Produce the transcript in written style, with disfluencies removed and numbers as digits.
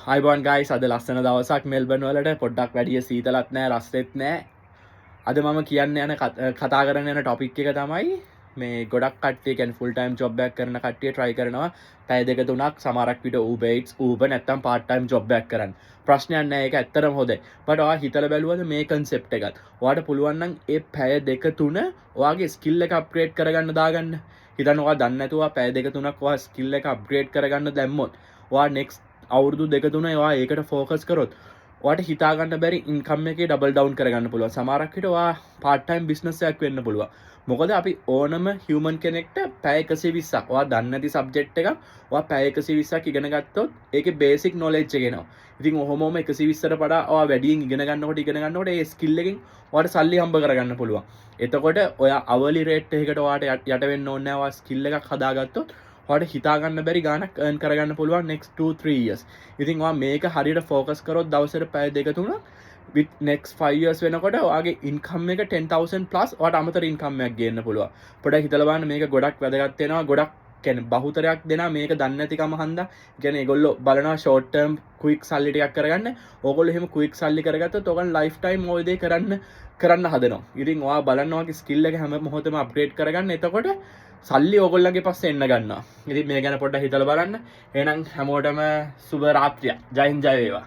අයිබෝන් ගයිස් අද ලස්සන දවසක් මෙල්බන් වලට පොඩ්ඩක් වැඩිය සීතලත් නෑ රස්සෙත් නෑ අද මම කියන්න යන කතා කරන්න යන ටොපික් එක තමයි මේ ගොඩක් කට්ටිය කියන්නේ ෆුල් ටයිම් ජොබ් එකක් කරන කට්ටිය try කරනවා පැය දෙක තුනක් සමහරක් විට Uber Eats Uber නැත්තම් part time job එකක් කරන්න ප්‍රශ්නයක් නෑ ඒක ඇත්තටම හොඳයි but ඔයා හිතලා බැලුවද මේ concept එකත් ඔයාට පුළුවන් නම් ඒ පැය දෙක තුන ඔයාගේ skill එක upgrade කරගන්න දාගන්න හිතන්න ඔයා දන්නේ නැතුව පැය දෙක තුනක් ඔයා skill එක upgrade කරගන්න දැම්මොත් ඔයා next අවුරුදු දෙක තුන ඔයා ඒකට ෆෝකස් කරොත් ඔයාට හිතා ගන්න බැරි ඉන්කම් එකේ ඩබල් ඩවුන් කරගන්න පුළුවන් සමහරක් විට ඔයා part time business එකක් වෙන්න පුළුවන් මොකද අපි ඕනම human කෙනෙක්ට පැය 120ක් ඔයා දන්නේ නැති subject එකක් ඔයා පැය 120ක් ඉගෙන ගත්තොත් ඒකේ basic knowledge එක එනවා ඉතින් ඔහොමම 120ට වඩා ඔයා වැඩියෙන් ඉගෙන ගන්නකොට ඒ skill එකෙන් ඔයාට සල්ලි හම්බ කරගන්න පුළුවන් එතකොට ඔයා hourly rate එකකට ඔයාට යට වෙන්න ඕනේ නැහැ ඔයා skill එකක් හදාගත්තොත් ඔයාට හිතා ගන්න බැරි ගාණක් earn කරගන්න පුළුවන් next 2-3 years. ඉතින් ඔයා මේක හරියට focus කරොත් දවසට පැය දෙක තුනක් with next 5 years වෙනකොට ඔයාගේ income එක 10,000 plus ඔයාට අමතර income එකක් ගේන්න පුළුවන්. පොඩ්ඩක් හිතලා බලන්න මේක ගොඩක් වැදගත් වෙනවා. ගොඩක් කියන්නේ බහුතරයක් දෙනා මේක දන්නේ නැතිකම හන්දා. කියන්නේ ඒගොල්ලෝ බලනවා short term quick සල්ලි ටිකක් කරගන්න. ඕගොල්ලෝ එහෙම quick සල්ලි කරගත්තොත් ඔයගොල්ලෝ lifetime ওই දේ කරන්න හදනවා. ඉතින් ඔයා බලන්න ඔයාගේ skill එක හැම මොහොතෙම upgrade කරගන්න. එතකොට සල්ලි ඕගොල්ලන්ගේ පස්සේ එන්න ගන්නවා. ඉතින් මේ ගැන පොඩ්ඩක් හිතලා බලන්න. එහෙනම් හැමෝටම සුබ රාත්‍රියක්. ජය හින්ද් ජය වේවා.